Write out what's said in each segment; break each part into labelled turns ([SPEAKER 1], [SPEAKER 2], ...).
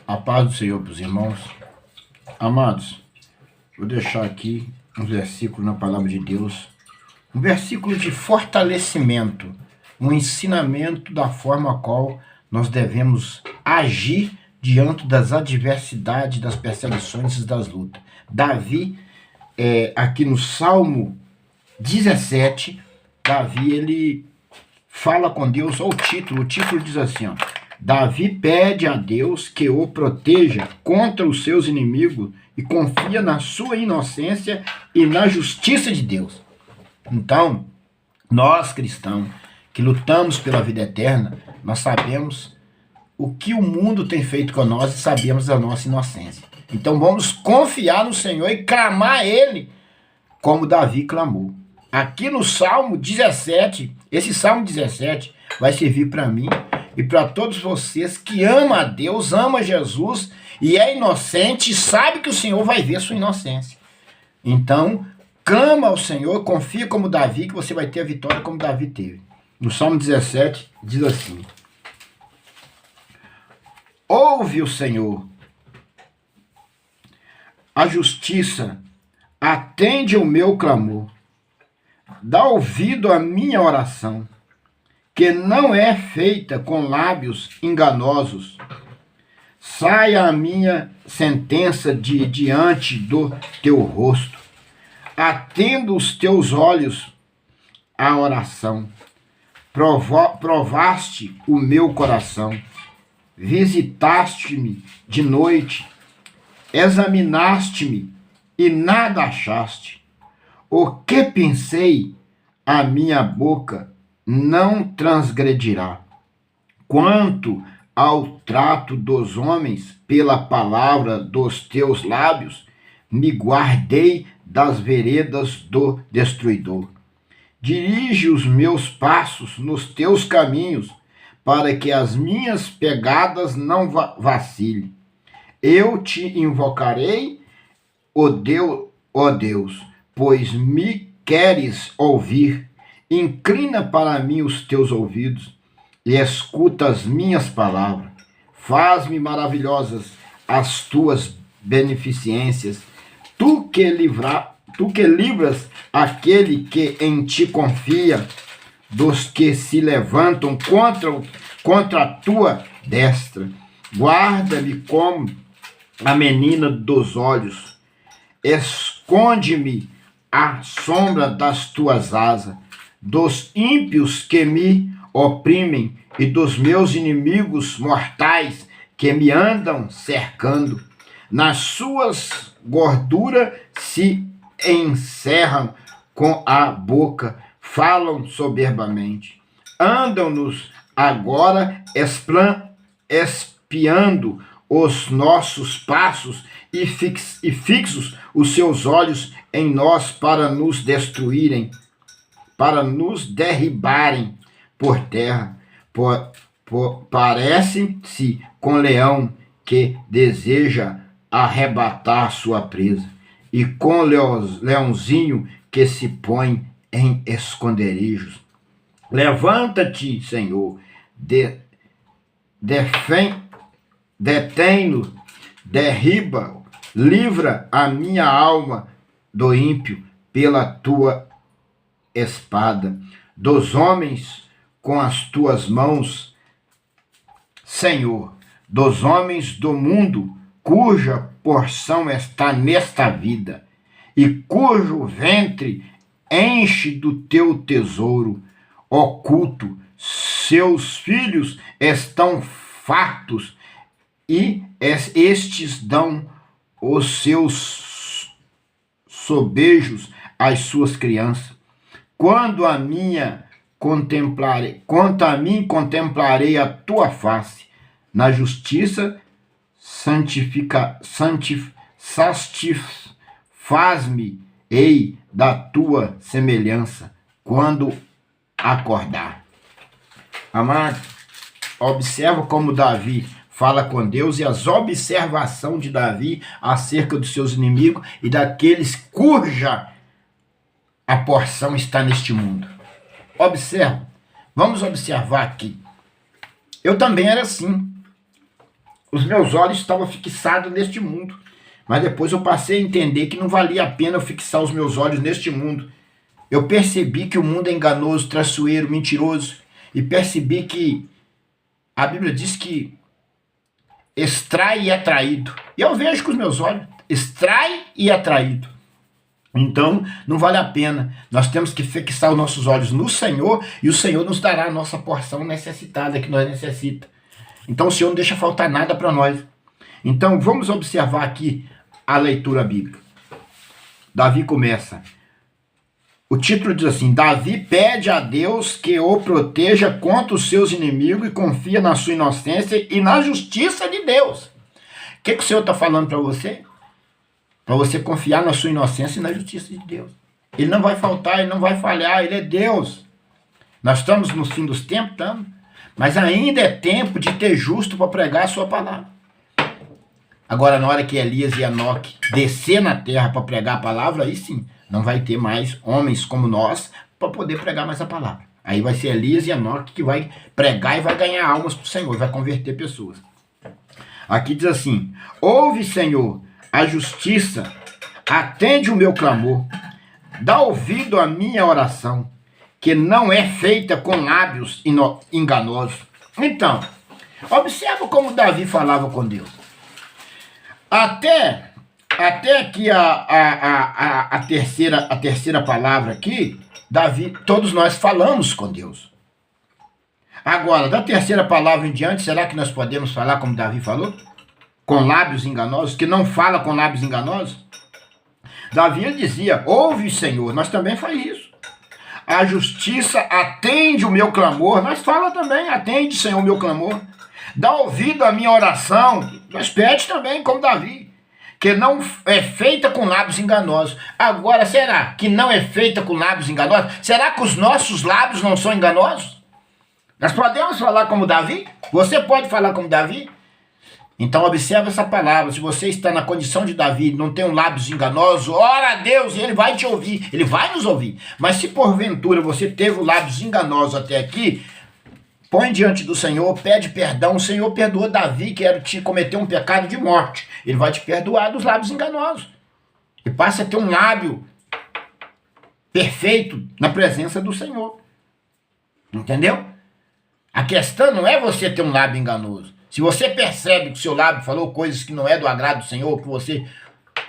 [SPEAKER 1] A paz do Senhor para os irmãos. Amados, vou deixar aqui um versículo na palavra de Deus, um versículo de fortalecimento, um ensinamento da forma qual nós devemos agir diante das adversidades, das perseguições e das lutas. Davi, aqui no Salmo 17, Davi, ele fala com Deus, olha o título diz assim, ó: Davi pede a Deus que o proteja contra os seus inimigos e confia na sua inocência e na justiça de Deus. Então, nós cristãos que lutamos pela vida eterna, nós sabemos o que o mundo tem feito com nós e sabemos da nossa inocência. Então vamos confiar no Senhor e clamar a Ele como Davi clamou. Aqui no Salmo 17, esse Salmo 17 vai servir para mim e para todos vocês que amam a Deus, amam Jesus e é inocente e sabe que o Senhor vai ver a sua inocência. Então, clama ao Senhor, confia como Davi, que você vai ter a vitória como Davi teve. No Salmo 17, diz assim: ouve o Senhor a justiça, atende o meu clamor, dá ouvido à minha oração, que não é feita com lábios enganosos. Saia a minha sentença de diante do teu rosto. Atenda os teus olhos à oração. Provaste o meu coração. Visitaste-me de noite. Examinaste-me e nada achaste. O que pensei, a minha boca não transgredirá. Quanto ao trato dos homens, pela palavra dos teus lábios, me guardei das veredas do destruidor. Dirige os meus passos nos teus caminhos, para que as minhas pegadas não vacilem. Eu te invocarei, ó Deus, pois me queres ouvir. Inclina para mim os teus ouvidos e escuta as minhas palavras. Faz-me maravilhosas as tuas beneficências. Tu que livras aquele que em ti confia, dos que se levantam contra a tua destra. Guarda-me como a menina dos olhos. Esconde-me à sombra das tuas asas, dos ímpios que me oprimem e dos meus inimigos mortais que me andam cercando. Nas suas gorduras se encerram com a boca, falam soberbamente. Andam-nos agora espiando os nossos passos e fixos os seus olhos em nós para nos destruírem, para nos derribarem por terra. Parece-se com leão que deseja arrebatar sua presa, e com leãozinho que se põe em esconderijos. Levanta-te, Senhor, detém-no, derriba, livra a minha alma do ímpio pela tua espada, dos homens com as tuas mãos, Senhor, dos homens do mundo, cuja porção está nesta vida, e cujo ventre enche do teu tesouro oculto. Seus filhos estão fartos, e estes dão os seus sobejos às suas crianças. Quanto a mim, contemplarei a tua face, na justiça satisfaz-me-ei da tua semelhança, quando acordar. Amado, observa como Davi fala com Deus e as observações de Davi acerca dos seus inimigos e daqueles cuja a porção está neste mundo. Observa, vamos observar aqui. Eu também era assim. os meus olhos estavam fixados neste mundo. Mas depois eu passei a entender que não valia a pena eu fixar os meus olhos neste mundo. Eu percebi que o mundo é enganoso, traiçoeiro, mentiroso. E percebi que a Bíblia diz que extrai e é traído. E eu vejo com os meus olhos, extrai e é traído. Então, não vale a pena. Nós temos que fixar os nossos olhos no Senhor e o Senhor nos dará a nossa porção necessitada que nós necessitamos. Então, o Senhor não deixa faltar nada para nós. Então, vamos observar aqui a leitura bíblica. Davi começa. O título diz assim: Davi pede a Deus que o proteja contra os seus inimigos e confia na sua inocência e na justiça de Deus. O que o Senhor está falando para você? Para você confiar na sua inocência e na justiça de Deus. Ele não vai faltar, ele não vai falhar, ele é Deus. Nós estamos no fim dos tempos, estamos, mas ainda é tempo de ter justo para pregar a sua palavra. Agora, na hora que Elias e Enoque descer na terra para pregar a palavra, aí sim, não vai ter mais homens como nós para poder pregar mais a palavra. Aí vai ser Elias e Enoque que vai pregar e vai ganhar almas para o Senhor, vai converter pessoas. Aqui diz assim: ouve, Senhor, a justiça, atende o meu clamor, dá ouvido à minha oração, que não é feita com lábios enganosos. Então, observa como Davi falava com Deus. Até que a terceira palavra aqui, Davi, todos nós falamos com Deus. Agora, da terceira palavra em diante, será que nós podemos falar como Davi falou? Com lábios enganosos, que não fala com lábios enganosos? Davi ele dizia: ouve, Senhor, nós também faz isso. A justiça atende o meu clamor, nós fala também: atende, Senhor, o meu clamor. Dá ouvido à minha oração, nós pede também, como Davi, que não é feita com lábios enganosos. Agora, será que não é feita com lábios enganosos? Será que os nossos lábios não são enganosos? Nós podemos falar como Davi? Você pode falar como Davi? Então observa essa palavra. Se você está na condição de Davi, não tem um lábios enganoso, ora a Deus e ele vai te ouvir, ele vai nos ouvir. Mas se porventura você teve lábios enganosos até aqui, põe diante do Senhor, pede perdão. O Senhor perdoou Davi, que era te cometer um pecado de morte. Ele vai te perdoar dos lábios enganosos. E passa a ter um lábio perfeito na presença do Senhor. Entendeu? A questão não é você ter um lábio enganoso. Se você percebe que o seu lábio falou coisas que não é do agrado do Senhor, que você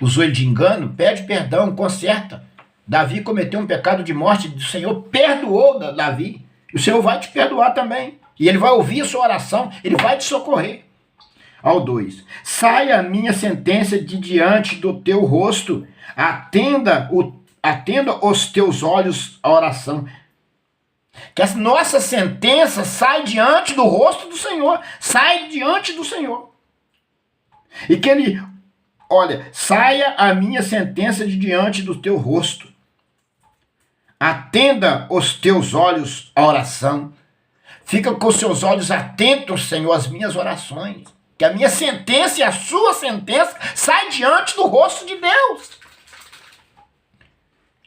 [SPEAKER 1] usou ele de engano, pede perdão, conserta. Davi cometeu um pecado de morte, o Senhor perdoou Davi. O Senhor vai te perdoar também. E ele vai ouvir a sua oração, ele vai te socorrer. Ao 2. Saia a minha sentença de diante do teu rosto, atenda os teus olhos a oração. Que a nossa sentença sai diante do rosto do Senhor, sai diante do Senhor. E que ele, olha, saia a minha sentença de diante do teu rosto. Atenda os teus olhos à oração. Fica com os seus olhos atentos, Senhor, às minhas orações. Que a minha sentença e a sua sentença sai diante do rosto de Deus.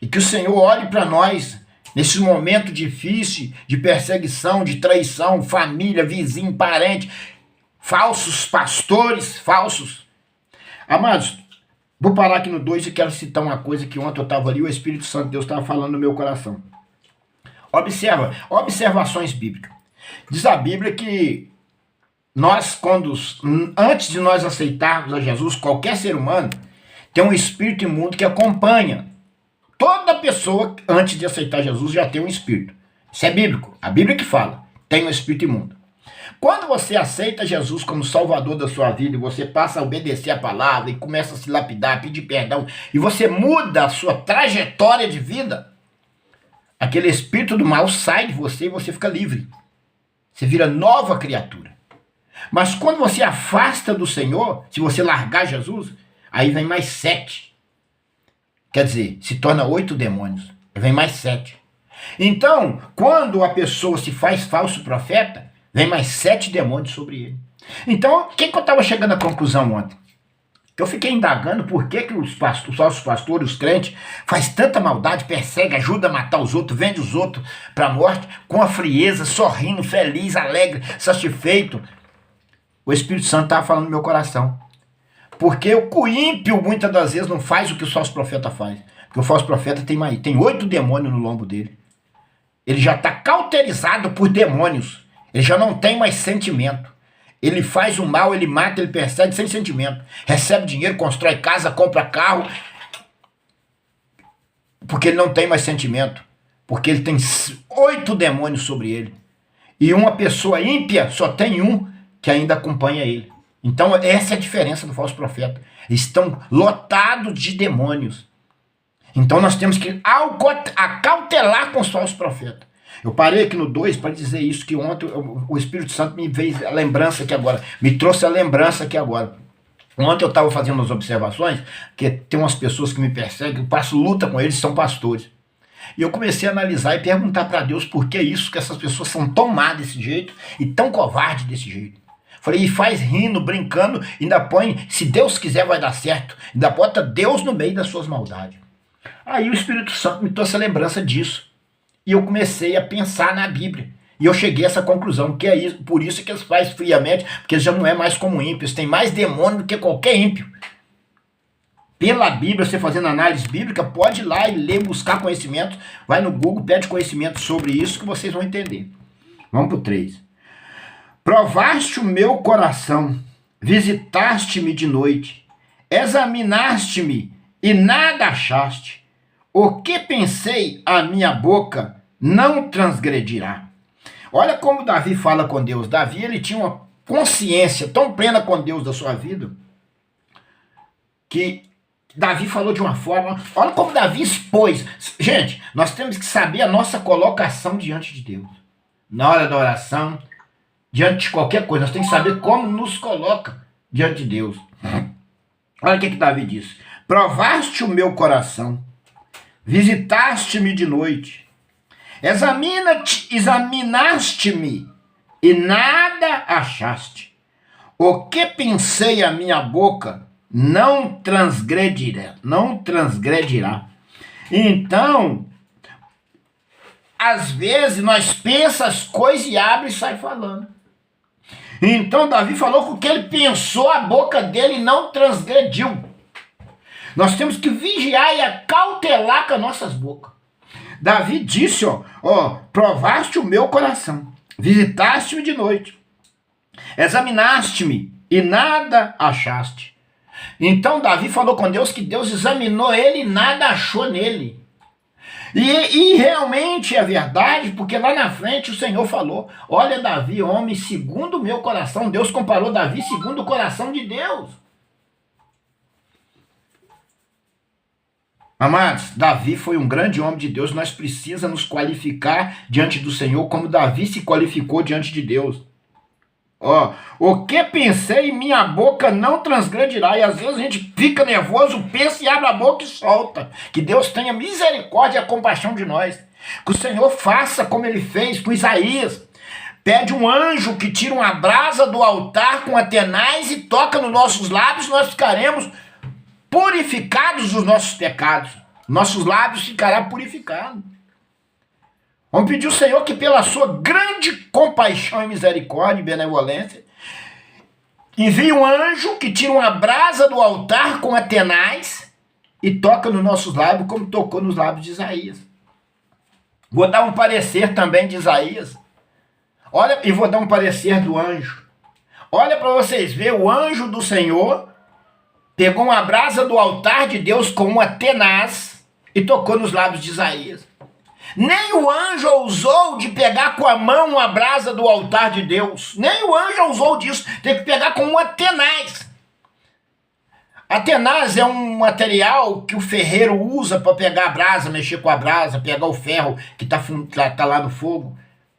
[SPEAKER 1] E que o Senhor olhe para nós nesse momento difícil de perseguição, de traição, família, vizinho, parente, falsos pastores, falsos. Amados, vou parar aqui no 2 e quero citar uma coisa que ontem eu estava ali, o Espírito Santo de Deus estava falando no meu coração. Observações bíblicas. Diz a Bíblia que nós, antes de nós aceitarmos a Jesus, qualquer ser humano tem um espírito imundo que acompanha. Toda pessoa, antes de aceitar Jesus, já tem um espírito. Isso é bíblico. A Bíblia que fala. Tem um espírito imundo. Quando você aceita Jesus como Salvador da sua vida, e você passa a obedecer a palavra, e começa a se lapidar, pedir perdão, e você muda a sua trajetória de vida, aquele espírito do mal sai de você e você fica livre. Você vira nova criatura. Mas quando você afasta do Senhor, se você largar Jesus, aí vem mais 7. Quer dizer, se torna 8 demônios. Vem mais 7. Então, quando a pessoa se faz falso profeta, vem mais 7 demônios sobre ele. Então, o que eu estava chegando à conclusão ontem? Eu fiquei indagando por que os falsos pastores, os crentes, faz tanta maldade, persegue, ajuda a matar os outros, vende os outros para a morte, com a frieza, sorrindo, feliz, alegre, satisfeito. O Espírito Santo estava falando no meu coração. Porque o ímpio, muitas das vezes, não faz o que o falso profeta faz. Porque o falso profeta tem 8 demônios no lombo dele. Ele já está cauterizado por demônios. Ele já não tem mais sentimento. Ele faz o mal, ele mata, ele persegue sem sentimento. Recebe dinheiro, constrói casa, compra carro. Porque ele não tem mais sentimento. Porque ele tem 8 demônios sobre ele. E uma pessoa ímpia só tem um que ainda acompanha ele. Então essa é a diferença do falso profeta. Eles estão lotados de demônios. Então nós temos que acautelar com os falsos profetas. Eu parei aqui no 2 para dizer isso, que ontem o Espírito Santo me fez a lembrança aqui agora. Me trouxe a lembrança aqui agora. Ontem eu estava fazendo umas observações, que tem umas pessoas que me perseguem, eu passo luta com eles, são pastores. E eu comecei a analisar e perguntar para Deus por que isso, que essas pessoas são tão má desse jeito e tão covardes desse jeito. Falei, e faz rindo, brincando, ainda põe, se Deus quiser vai dar certo, ainda bota Deus no meio das suas maldades. Aí o Espírito Santo me trouxe a lembrança disso. E eu comecei a pensar na Bíblia. E eu cheguei a essa conclusão, que é isso, por isso que eles fazem friamente, porque eles já não é mais como ímpios, tem mais demônio do que qualquer ímpio. Pela Bíblia, você fazendo análise bíblica, pode ir lá e ler, buscar conhecimento. Vai no Google, pede conhecimento sobre isso que vocês vão entender. Vamos para o 3. Provaste o meu coração, visitaste-me de noite, examinaste-me e nada achaste. O que pensei a minha boca não transgredirá. Olha como Davi fala com Deus. Davi, ele tinha uma consciência tão plena com Deus da sua vida, que Davi falou de uma forma, olha como Davi expôs. Gente, nós temos que saber a nossa colocação diante de Deus. Na hora da oração, diante de qualquer coisa, nós temos que saber como nos coloca diante de Deus. Olha o que Davi disse. Provaste o meu coração, visitaste-me de noite, examinaste-me e nada achaste. O que pensei a minha boca não transgredirá. Então, às vezes nós pensamos as coisas e abre e sai falando. Então Davi falou que o que ele pensou, a boca dele não transgrediu. Nós temos que vigiar e acautelar com as nossas bocas. Davi disse, provaste o meu coração, visitaste-me de noite, examinaste-me e nada achaste. Então Davi falou com Deus que Deus examinou ele e nada achou nele. E realmente é verdade, porque lá na frente o Senhor falou, olha Davi, homem segundo o meu coração. Deus comparou Davi segundo o coração de Deus. Amados, Davi foi um grande homem de Deus. Nós precisamos nos qualificar diante do Senhor como Davi se qualificou diante de Deus. O que pensei, minha boca não transgredirá. E às vezes a gente fica nervoso, pensa e abre a boca e solta. Que Deus tenha misericórdia e a compaixão de nós. Que o Senhor faça como ele fez com Isaías. Pede um anjo que tira uma brasa do altar com atenaz e toca nos nossos lábios, nós ficaremos purificados dos nossos pecados. Nossos lábios ficarão purificados. Vamos pedir ao Senhor que pela sua grande compaixão e misericórdia e benevolência, envie um anjo que tira uma brasa do altar com atenaz e toca nos nossos lábios como tocou nos lábios de Isaías. Vou dar um parecer também de Isaías. Olha, e vou dar um parecer do anjo. Olha para vocês verem, o anjo do Senhor pegou uma brasa do altar de Deus com uma tenaz e tocou nos lábios de Isaías. Nem o anjo ousou de pegar com a mão uma brasa do altar de Deus. Nem o anjo ousou disso. Tem que pegar com uma tenaz. A tenaz é um material que o ferreiro usa para pegar a brasa, mexer com a brasa, pegar o ferro que tá lá no fogo.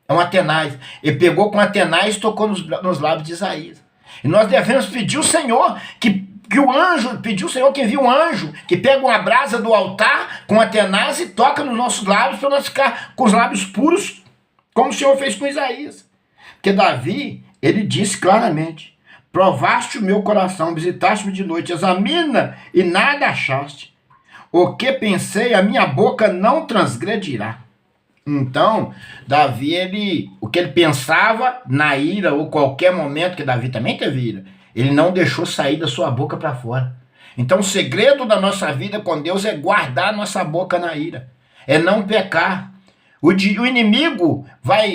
[SPEAKER 1] É uma tenaz. Ele pegou com a tenaz e tocou nos lábios de Isaías. E nós devemos pedir ao Senhor que o anjo, pediu o Senhor que envie um anjo, que pega uma brasa do altar com a tenaz e toca nos nossos lábios, para nós ficar com os lábios puros, como o Senhor fez com Isaías. Porque Davi, ele disse claramente, provaste o meu coração, visitaste-me de noite, examina e nada achaste. O que pensei, a minha boca não transgredirá. Então, Davi, o que ele pensava na ira, ou qualquer momento, que Davi também teve ira, ele não deixou sair da sua boca para fora. Então, o segredo da nossa vida com Deus é guardar a nossa boca na ira, é não pecar. O inimigo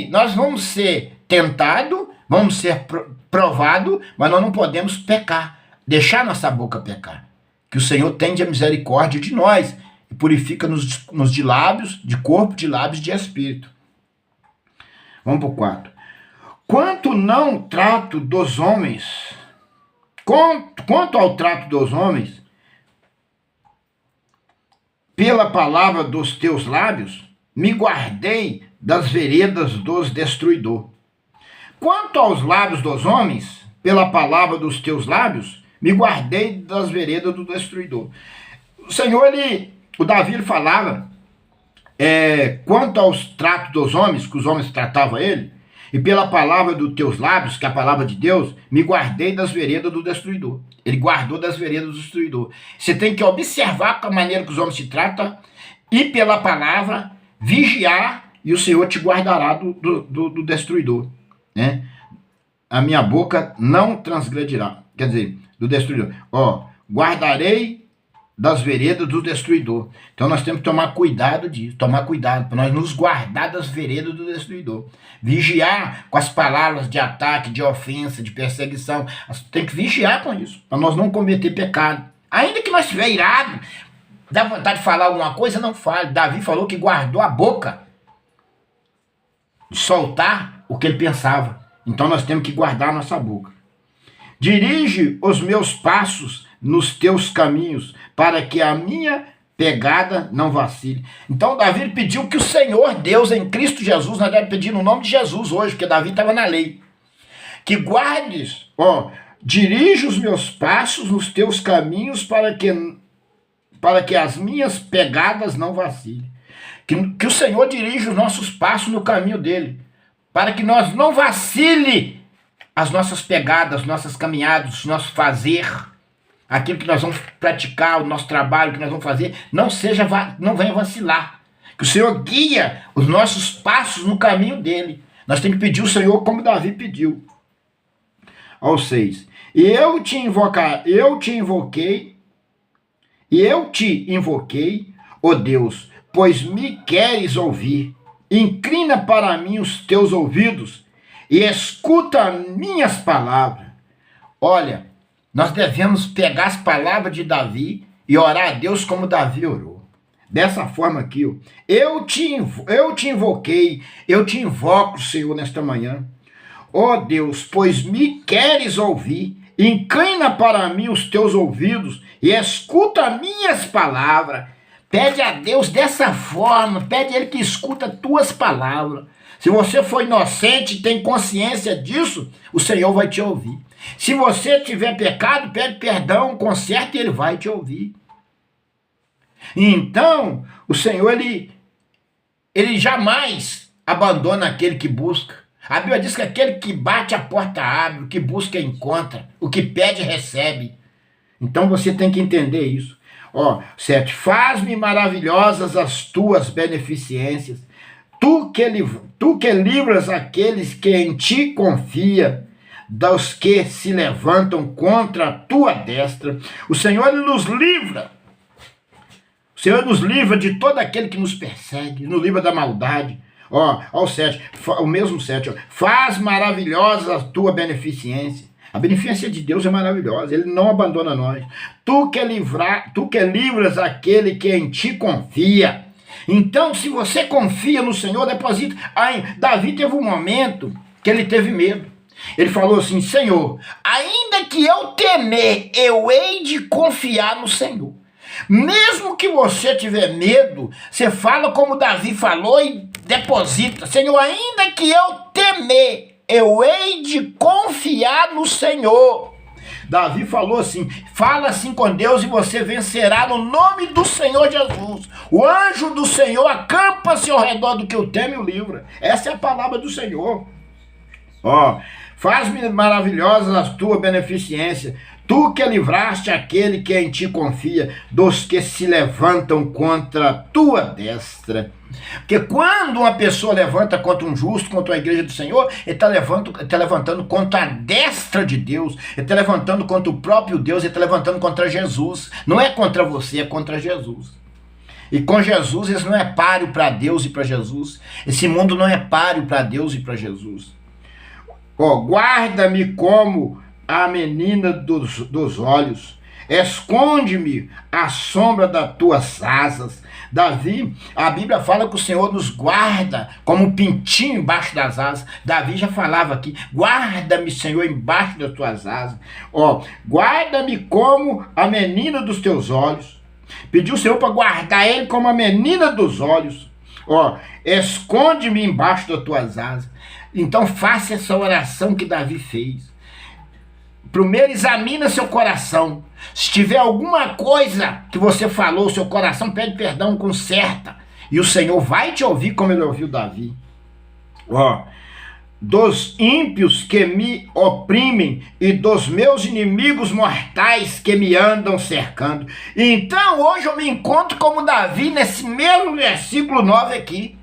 [SPEAKER 1] nós vamos ser tentados, vamos ser provados, mas nós não podemos pecar, deixar nossa boca pecar. Que o Senhor tende a misericórdia de nós e purifica-nos de lábios, de corpo, de lábios, de espírito. Vamos para o 4. Quanto ao trato dos homens, pela palavra dos teus lábios, me guardei das veredas dos destruidor. Quanto aos lábios dos homens, pela palavra dos teus lábios, me guardei das veredas do destruidor. O Senhor, o Davi falava, quanto aos tratos dos homens, que os homens tratavam ele, e pela palavra dos teus lábios, que é a palavra de Deus, me guardei das veredas do destruidor. Ele guardou das veredas do destruidor. Você tem que observar a maneira que os homens te tratam, e pela palavra, vigiar, e o Senhor te guardará do destruidor. Né? A minha boca não transgredirá. Quer dizer, do destruidor. Guardarei das veredas do destruidor. Então nós temos que tomar cuidado disso, para nós nos guardar das veredas do destruidor. Vigiar com as palavras de ataque, de ofensa, de perseguição. Tem que vigiar com isso, para nós não cometer pecado. Ainda que nós estiver irado, dá vontade de falar alguma coisa, não fale. Davi falou que guardou a boca de soltar o que ele pensava. Então nós temos que guardar a nossa boca. Dirige os meus passos nos teus caminhos, para que a minha pegada não vacile. Então Davi pediu que o Senhor Deus em Cristo Jesus, nós devemos pedir no nome de Jesus hoje, porque Davi estava na lei, que guardes, dirige os meus passos nos teus caminhos, para que as minhas pegadas não vacilem. Que o Senhor dirija os nossos passos no caminho dele, para que nós não vacile as nossas pegadas, nossas caminhadas, nosso fazer, aquilo que nós vamos praticar, o nosso trabalho que nós vamos fazer, não venha vacilar. Que o Senhor guia os nossos passos no caminho dele. Nós temos que pedir ao Senhor como Davi pediu. Ao 6. Eu te invoquei, ó Deus, pois me queres ouvir. Inclina para mim os teus ouvidos e escuta minhas palavras. Olha, nós devemos pegar as palavras de Davi e orar a Deus como Davi orou. Dessa forma aqui, eu te invoquei, eu te invoco, Senhor, nesta manhã. Ó Deus, pois me queres ouvir, inclina para mim os teus ouvidos e escuta minhas palavras. Pede a Deus dessa forma, pede a Ele que escuta tuas palavras. Se você for inocente e tem consciência disso, o Senhor vai te ouvir. Se você tiver pecado, pede perdão, conserta e Ele vai te ouvir. Então, o Senhor, Ele jamais abandona aquele que busca. A Bíblia diz que aquele que bate a porta abre, o que busca encontra, o que pede recebe. Então você tem que entender isso. 7. Faz-me maravilhosas as tuas beneficências. Tu que livras aqueles que em ti confia, dos que se levantam contra a tua destra. O Senhor nos livra. O Senhor nos livra de todo aquele que nos persegue, nos livra da maldade. Ao 7, o mesmo 7. Faz maravilhosa a tua beneficência. A beneficência de Deus é maravilhosa, Ele não abandona nós. Tu que livras aquele que em ti confia. Então, se você confia no Senhor, deposita. Davi teve um momento que ele teve medo. Ele falou assim: Senhor, ainda que eu temer, eu hei de confiar no Senhor. Mesmo que você tiver medo, você fala como Davi falou e deposita. Senhor, ainda que eu temer, eu hei de confiar no Senhor. Davi falou assim: fala assim com Deus e você vencerá no nome do Senhor Jesus. O anjo do Senhor acampa-se ao redor do que o teme e o livra. Essa é a palavra do Senhor. Faz-me maravilhosas a tua beneficência, tu que livraste aquele que em ti confia, dos que se levantam contra a tua destra. Porque quando uma pessoa levanta contra um justo, contra a igreja do Senhor, ele está levantando contra a destra de Deus, ele está levantando contra o próprio Deus, ele está levantando contra Jesus. Não é contra você, é contra Jesus. E com Jesus, isso não é páreo para Deus e para Jesus. Esse mundo não é páreo para Deus e para Jesus. Guarda-me como a menina dos olhos, esconde-me à sombra das tuas asas. Davi, a Bíblia fala que o Senhor nos guarda como um pintinho embaixo das asas. Davi já falava aqui, guarda-me, Senhor, embaixo das tuas asas. Guarda-me como a menina dos teus olhos. Pediu o Senhor para guardar ele como a menina dos olhos. Esconde-me embaixo das tuas asas. Então faça essa oração que Davi fez. Primeiro examina seu coração. Se tiver alguma coisa que você falou, seu coração pede perdão, conserta. E o Senhor vai te ouvir como ele ouviu Davi. Dos ímpios que me oprimem e dos meus inimigos mortais que me andam cercando. Então hoje eu me encontro como Davi nesse mesmo versículo 9 aqui.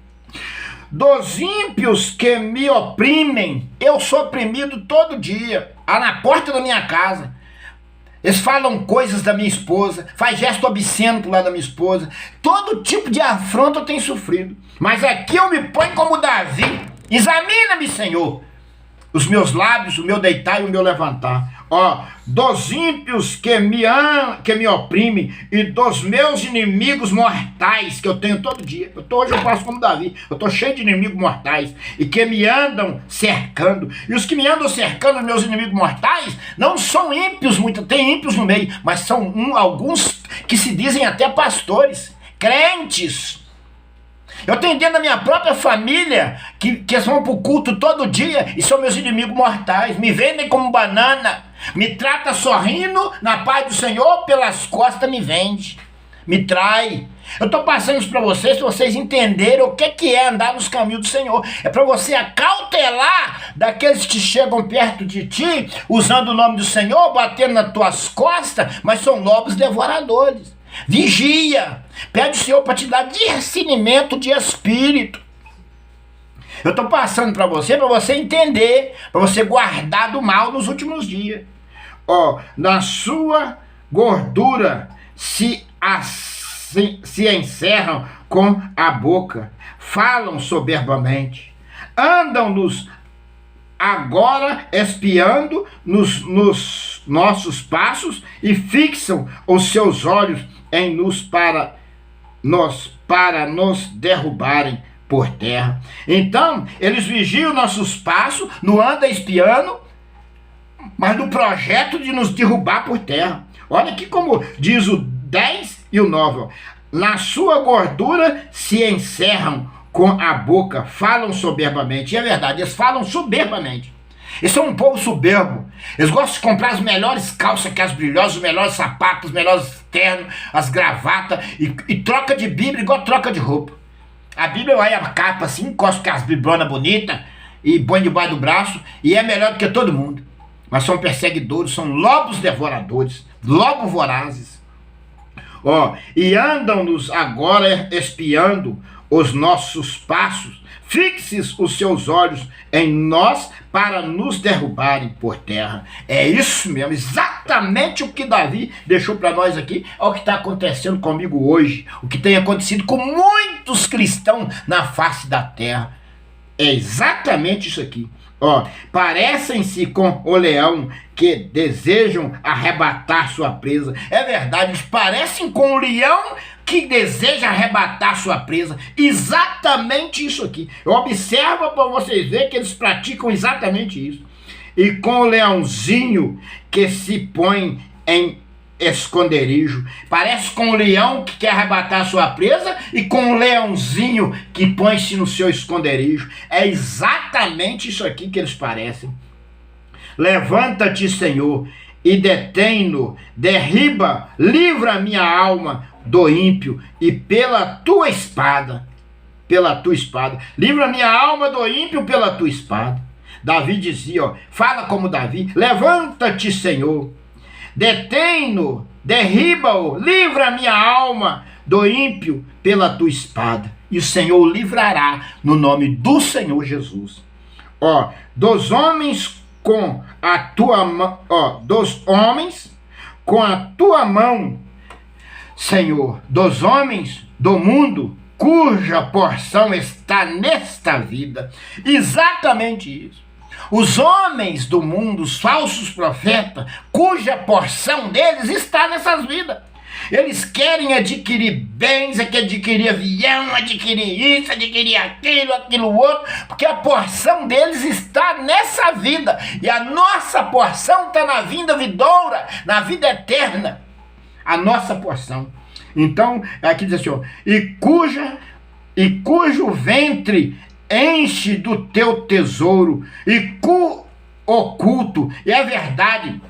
[SPEAKER 1] Dos ímpios que me oprimem, eu sou oprimido todo dia, na porta da minha casa. Eles falam coisas da minha esposa, faz gesto obsceno pro lado da minha esposa. Todo tipo de afronta eu tenho sofrido. Mas aqui eu me ponho como Davi. Examina-me, Senhor, os meus lábios, o meu deitar e o meu levantar. Dos ímpios que me oprimem e dos meus inimigos mortais que eu tenho todo dia. Hoje eu passo como Davi, eu estou cheio de inimigos mortais e que me andam cercando. E os que me andam cercando, meus inimigos mortais, não são ímpios, tem ímpios no meio, mas são alguns que se dizem até pastores, crentes. Eu tenho dentro da minha própria família que vão para o culto todo dia e são meus inimigos mortais. Me vendem como banana, me trata sorrindo na paz do Senhor, pelas costas me vende, me trai. Eu estou passando isso para vocês entenderem o que é andar nos caminhos do Senhor. É para você acautelar daqueles que chegam perto de ti, usando o nome do Senhor, batendo nas tuas costas, mas são lobos devoradores. Vigia, pede o Senhor para te dar discernimento de espírito. Eu estou passando para você entender, para você guardar do mal nos últimos dias. Na sua gordura se encerram com a boca, falam soberbamente, andam-nos agora espiando nos nossos passos e fixam os seus olhos em nos para nos derrubarem por terra. Então, eles vigiam nossos passos, não andam espiando, mas no projeto de nos derrubar por terra. Olha aqui como diz o 10 e o 9. Na sua gordura se encerram com a boca, falam soberbamente. E é verdade, eles falam soberbamente. Eles são um povo soberbo. Eles gostam de comprar as melhores calças, que as brilhosas, os melhores sapatos, os melhores ternos, as gravatas, e troca de Bíblia igual troca de roupa. A Bíblia vai a capa assim, encosta com as biblianas bonitas e põe debaixo do braço, e é melhor do que todo mundo. Mas são perseguidores, são lobos devoradores, lobos vorazes. E andam-nos agora espiando os nossos passos. Fixe os seus olhos em nós para nos derrubarem por terra. É isso mesmo, exatamente o que Davi deixou para nós aqui, é o que está acontecendo comigo hoje, o que tem acontecido com muitos cristãos na face da terra. É exatamente isso aqui. Parecem-se com o leão que desejam arrebatar sua presa. É verdade, eles parecem com o leão que deseja arrebatar sua presa. Exatamente isso aqui. Observa para vocês verem que eles praticam exatamente isso. E com o leãozinho que se põe em esconderijo. Parece com o leão que quer arrebatar sua presa e com o leãozinho que põe-se no seu esconderijo. É exatamente isso aqui que eles parecem. Levanta-te, Senhor, e detém-no, derriba, livra a minha alma do ímpio e pela tua espada, livra a minha alma do ímpio pela tua espada. Davi dizia, ó, fala como Davi, levanta-te, Senhor, detém-no, derriba-o, livra a minha alma do ímpio pela tua espada. E o Senhor o livrará no nome do Senhor Jesus. Ó, dos homens com a tua mão, ó, dos homens com a tua mão, Senhor, dos homens do mundo, cuja porção está nesta vida. Exatamente isso. Os homens do mundo, os falsos profetas, cuja porção deles está nessas vidas. Eles querem adquirir bens, adquirir avião, adquirir isso, adquirir aquilo outro, porque a porção deles está nessa vida. E a nossa porção está na vida vindoura, na vida eterna. A nossa porção. Então, aqui diz assim, ó, e cujo ventre enche do teu tesouro, oculto, e é verdade,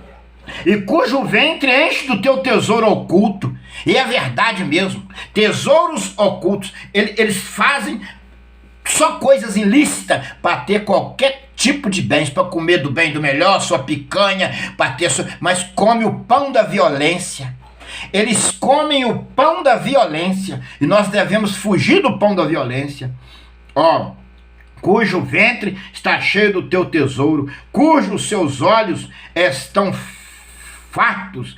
[SPEAKER 1] e cujo ventre enche do teu tesouro oculto, e é verdade mesmo, tesouros ocultos, eles fazem só coisas ilícitas para ter qualquer tipo de bens, para comer do bem do melhor, sua picanha, mas come o pão da violência. Eles comem o pão da violência, e nós devemos fugir do pão da violência. Ó, cujo ventre está cheio do teu tesouro, cujos seus olhos estão fartos,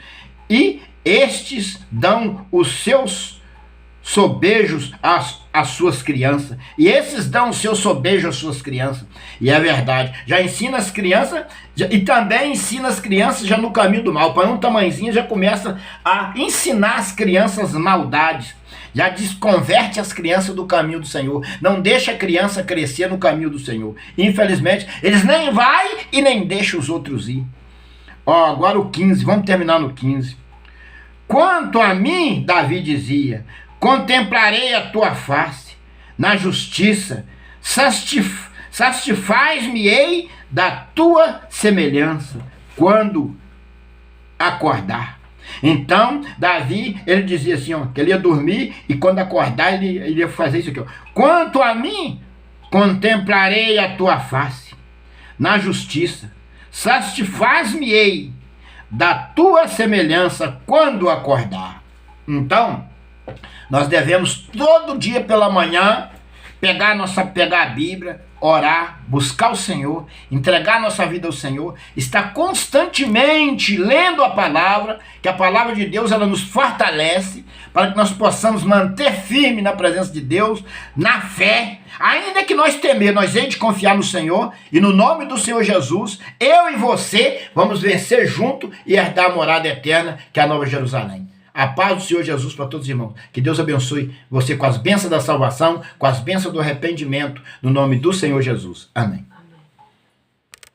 [SPEAKER 1] e estes dão os seus sobejos às suas crianças. E esses dão o seu sobejo às suas crianças. E é verdade. Já ensina as crianças, e também ensina as crianças já no caminho do mal. Para um tamanhozinho já começa a ensinar as crianças maldades. Já desconverte as crianças do caminho do Senhor. Não deixa a criança crescer no caminho do Senhor. Infelizmente, eles nem vai e nem deixam os outros ir. Ó, agora o 15, vamos terminar no 15. Quanto a mim, Davi dizia, contemplarei a tua face na justiça, satisfaz-me-ei da tua semelhança quando acordar. Então, Davi, ele dizia assim, ó, que ele ia dormir e quando acordar ele ia fazer isso aqui, ó. Quanto a mim, contemplarei a tua face na justiça, satisfaz-me-ei da tua semelhança quando acordar. Então, nós devemos todo dia pela manhã pegar a Bíblia, orar, buscar o Senhor, entregar nossa vida ao Senhor, estar constantemente lendo a palavra, que a palavra de Deus ela nos fortalece, para que nós possamos manter firme na presença de Deus, na fé, ainda que nós temer, nós hemos de confiar no Senhor, e no nome do Senhor Jesus, eu e você vamos vencer junto e herdar a morada eterna, que é a Nova Jerusalém. A paz do Senhor Jesus para todos os irmãos. Que Deus abençoe você com as bênçãos da salvação, com as bênçãos do arrependimento, no nome do Senhor Jesus. Amém.